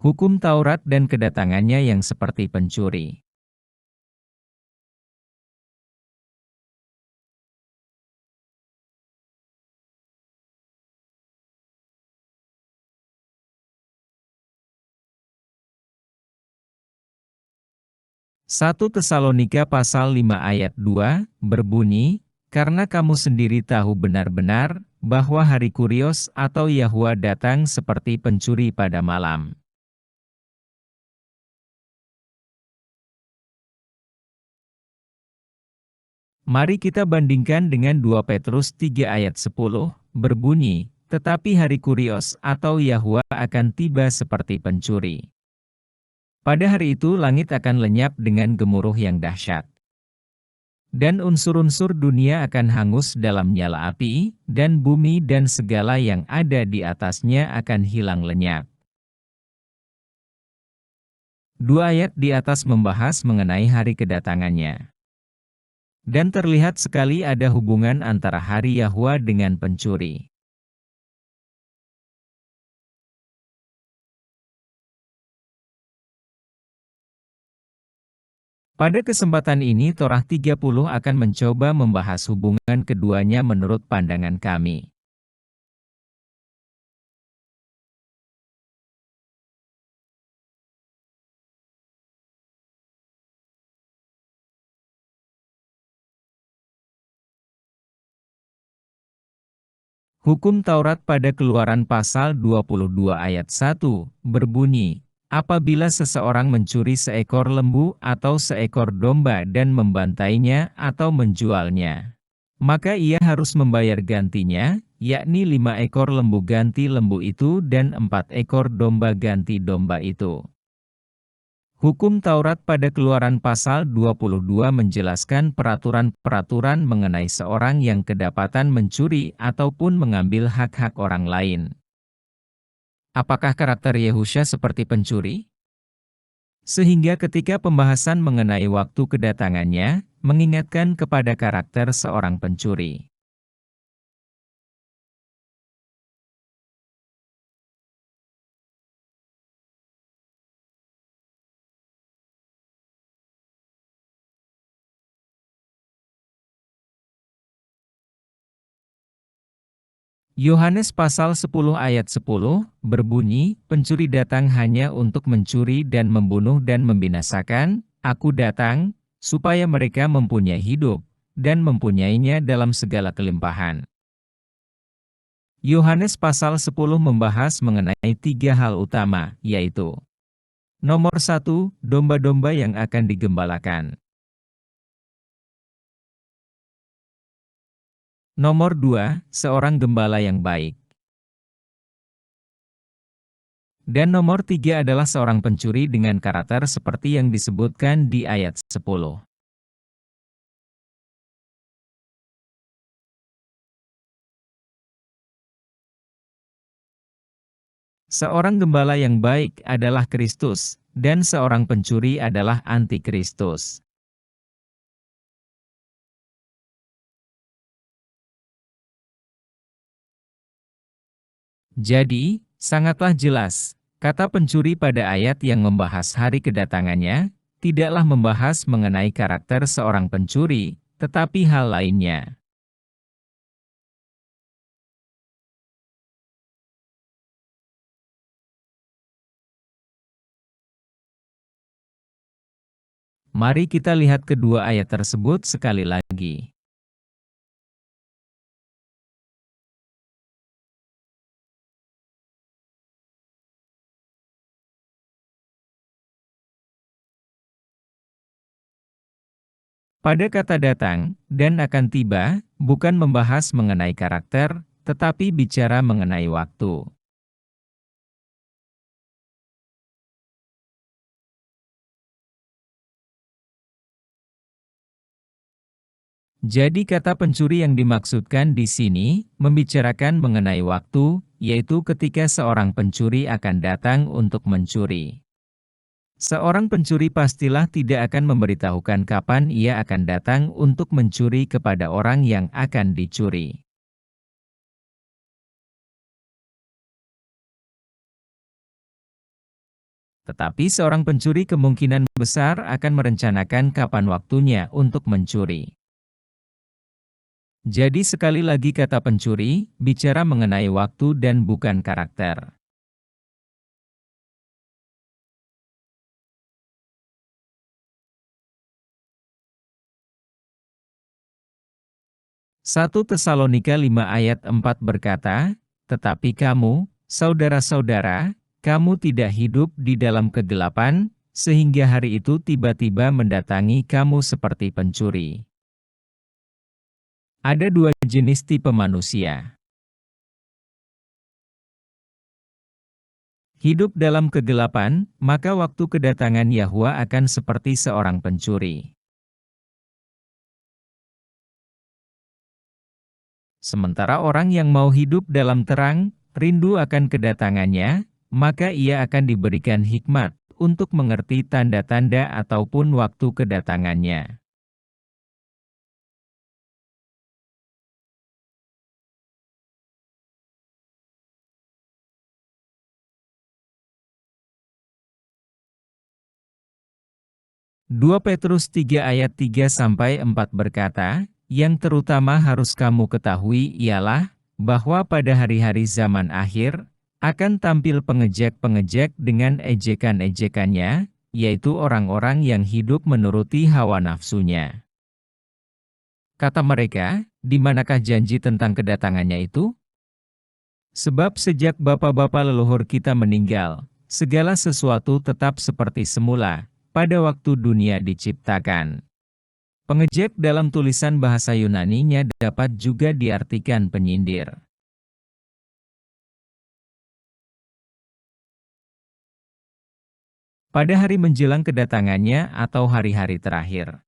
Hukum Taurat dan kedatangannya yang seperti pencuri. 1 Tesalonika pasal 5 ayat 2, berbunyi, "Karena kamu sendiri tahu benar-benar, bahwa hari Kurios atau Yahwa datang seperti pencuri pada malam." Mari kita bandingkan dengan 2 Petrus 3 ayat 10, berbunyi, "Tetapi hari Kurios atau Yahwa akan tiba seperti pencuri. Pada hari itu langit akan lenyap dengan gemuruh yang dahsyat. Dan unsur-unsur dunia akan hangus dalam nyala api, dan bumi dan segala yang ada di atasnya akan hilang lenyap." Dua ayat di atas membahas mengenai hari kedatangannya. Dan terlihat sekali ada hubungan antara hari Yahwa dengan pencuri. Pada kesempatan ini Torah 30 akan mencoba membahas hubungan keduanya menurut pandangan kami. Hukum Taurat pada Keluaran pasal 22 ayat 1, berbunyi, "Apabila seseorang mencuri seekor lembu atau seekor domba dan membantainya atau menjualnya, maka ia harus membayar gantinya, yakni 5 ekor lembu ganti lembu itu dan 4 ekor domba ganti domba itu." Hukum Taurat pada Keluaran pasal 22 menjelaskan peraturan-peraturan mengenai seorang yang kedapatan mencuri ataupun mengambil hak-hak orang lain. Apakah karakter Yehusha seperti pencuri? Sehingga ketika pembahasan mengenai waktu kedatangannya, mengingatkan kepada karakter seorang pencuri. Yohanes pasal 10 ayat 10, berbunyi, "Pencuri datang hanya untuk mencuri dan membunuh dan membinasakan, Aku datang, supaya mereka mempunyai hidup, dan mempunyainya dalam segala kelimpahan." Yohanes pasal 10 membahas mengenai 3 hal utama, yaitu: nomor 1, domba-domba yang akan digembalakan. Nomor 2, seorang gembala yang baik. Dan nomor 3 adalah seorang pencuri dengan karakter seperti yang disebutkan di ayat 10. Seorang gembala yang baik adalah Kristus, dan seorang pencuri adalah antikristus. Jadi, sangatlah jelas, kata pencuri pada ayat yang membahas hari kedatangannya, tidaklah membahas mengenai karakter seorang pencuri, tetapi hal lainnya. Mari kita lihat kedua ayat tersebut sekali lagi. Pada kata datang, dan akan tiba, bukan membahas mengenai karakter, tetapi bicara mengenai waktu. Jadi kata pencuri yang dimaksudkan di sini, membicarakan mengenai waktu, yaitu ketika seorang pencuri akan datang untuk mencuri. Seorang pencuri pastilah tidak akan memberitahukan kapan ia akan datang untuk mencuri kepada orang yang akan dicuri. Tetapi seorang pencuri kemungkinan besar akan merencanakan kapan waktunya untuk mencuri. Jadi sekali lagi kata pencuri, bicara mengenai waktu dan bukan karakter. 1 Tesalonika 5 ayat 4 berkata, "Tetapi kamu, saudara-saudara, kamu tidak hidup di dalam kegelapan, sehingga hari itu tiba-tiba mendatangi kamu seperti pencuri." Ada dua jenis tipe manusia. Hidup dalam kegelapan, maka waktu kedatangan Yahwa akan seperti seorang pencuri. Sementara orang yang mau hidup dalam terang, rindu akan kedatangannya, maka ia akan diberikan hikmat untuk mengerti tanda-tanda ataupun waktu kedatangannya. Dua Petrus 3 ayat 3-4 berkata, "Yang terutama harus kamu ketahui ialah, bahwa pada hari-hari zaman akhir, akan tampil pengejek-pengejek dengan ejekan-ejekannya, yaitu orang-orang yang hidup menuruti hawa nafsunya." Kata mereka, di manakah janji tentang kedatangannya itu? Sebab sejak bapa-bapa leluhur kita meninggal, segala sesuatu tetap seperti semula, pada waktu dunia diciptakan. Pengejek dalam tulisan bahasa Yunani-nya dapat juga diartikan penyindir. Pada hari menjelang kedatangannya atau hari-hari terakhir.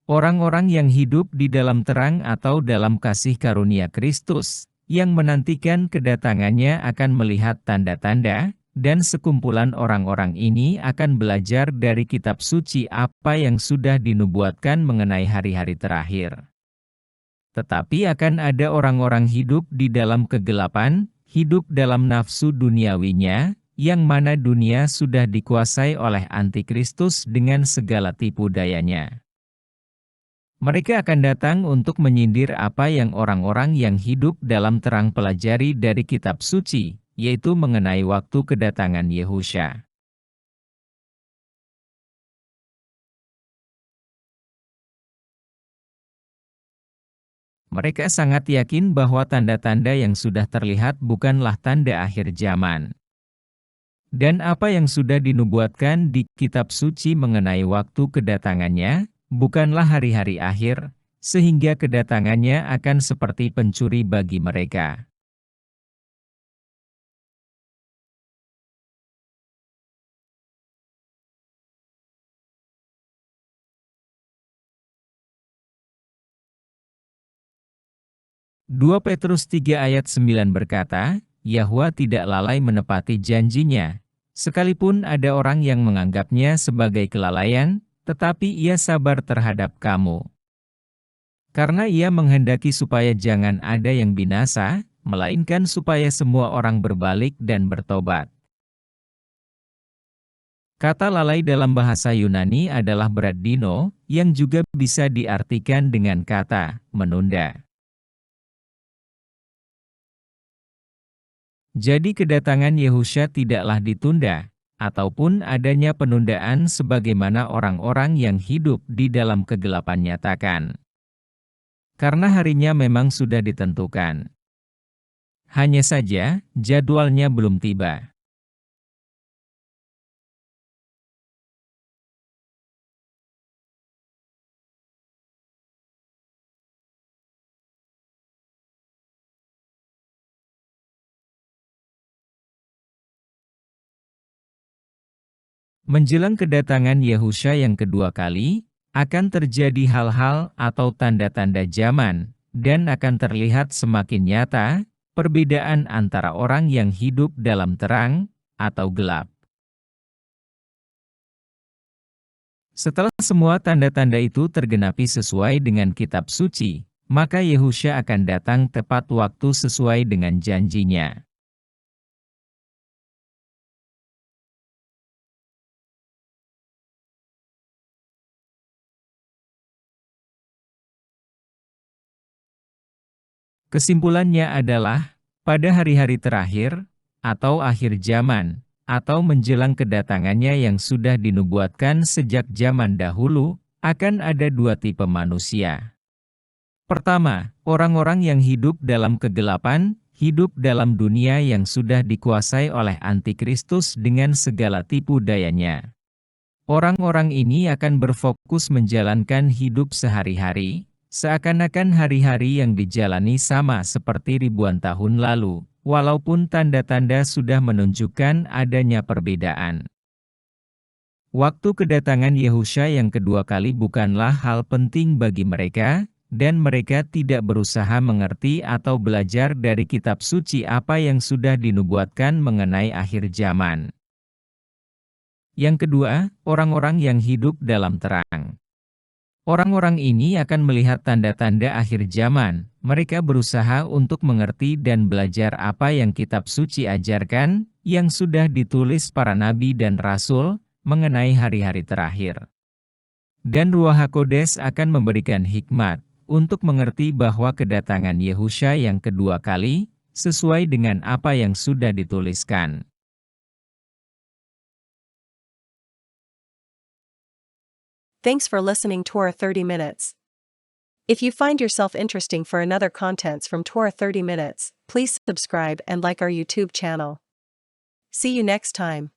Orang-orang yang hidup di dalam terang atau dalam kasih karunia Kristus, yang menantikan kedatangannya akan melihat tanda-tanda, dan sekumpulan orang-orang ini akan belajar dari kitab suci apa yang sudah dinubuatkan mengenai hari-hari terakhir. Tetapi akan ada orang-orang hidup di dalam kegelapan, hidup dalam nafsu duniawinya, yang mana dunia sudah dikuasai oleh antikristus dengan segala tipu dayanya. Mereka akan datang untuk menyindir apa yang orang-orang yang hidup dalam terang pelajari dari kitab suci, yaitu mengenai waktu kedatangan Yehusha. Mereka sangat yakin bahwa tanda-tanda yang sudah terlihat bukanlah tanda akhir zaman. Dan apa yang sudah dinubuatkan di kitab suci mengenai waktu kedatangannya, bukanlah hari-hari akhir, sehingga kedatangannya akan seperti pencuri bagi mereka. Dua Petrus 3 ayat 9 berkata, Yahwa tidak lalai menepati janjinya. Sekalipun ada orang yang menganggapnya sebagai kelalaian, tetapi ia sabar terhadap kamu. Karena ia menghendaki supaya jangan ada yang binasa, melainkan supaya semua orang berbalik dan bertobat. Kata lalai dalam bahasa Yunani adalah bradino, yang juga bisa diartikan dengan kata menunda. Jadi kedatangan Yehusha tidaklah ditunda, ataupun adanya penundaan sebagaimana orang-orang yang hidup di dalam kegelapan nyatakan. Karena harinya memang sudah ditentukan. Hanya saja, jadwalnya belum tiba. Menjelang kedatangan Yehusha yang kedua kali, akan terjadi hal-hal atau tanda-tanda zaman, dan akan terlihat semakin nyata, perbedaan antara orang yang hidup dalam terang, atau gelap. Setelah semua tanda-tanda itu tergenapi sesuai dengan kitab suci, maka Yehusha akan datang tepat waktu sesuai dengan janjinya. Kesimpulannya adalah, pada hari-hari terakhir, atau akhir zaman, atau menjelang kedatangannya yang sudah dinubuatkan sejak zaman dahulu, akan ada dua tipe manusia. Pertama, orang-orang yang hidup dalam kegelapan, hidup dalam dunia yang sudah dikuasai oleh antikristus dengan segala tipu dayanya. Orang-orang ini akan berfokus menjalankan hidup sehari-hari, seakan-akan hari-hari yang dijalani sama seperti ribuan tahun lalu, walaupun tanda-tanda sudah menunjukkan adanya perbedaan. Waktu kedatangan Yehusha yang kedua kali bukanlah hal penting bagi mereka, dan mereka tidak berusaha mengerti atau belajar dari kitab suci apa yang sudah dinubuatkan mengenai akhir zaman. Yang kedua, orang-orang yang hidup dalam terang. Orang-orang ini akan melihat tanda-tanda akhir zaman. Mereka berusaha untuk mengerti dan belajar apa yang kitab suci ajarkan, yang sudah ditulis para nabi dan rasul, mengenai hari-hari terakhir. Dan Ruach HaKodes akan memberikan hikmat, untuk mengerti bahwa kedatangan Yehusha yang kedua kali, sesuai dengan apa yang sudah dituliskan. Thanks for listening Torah 30 Minutes. If you find yourself interesting for another contents from Torah 30 Minutes, please subscribe and like our YouTube channel. See you next time.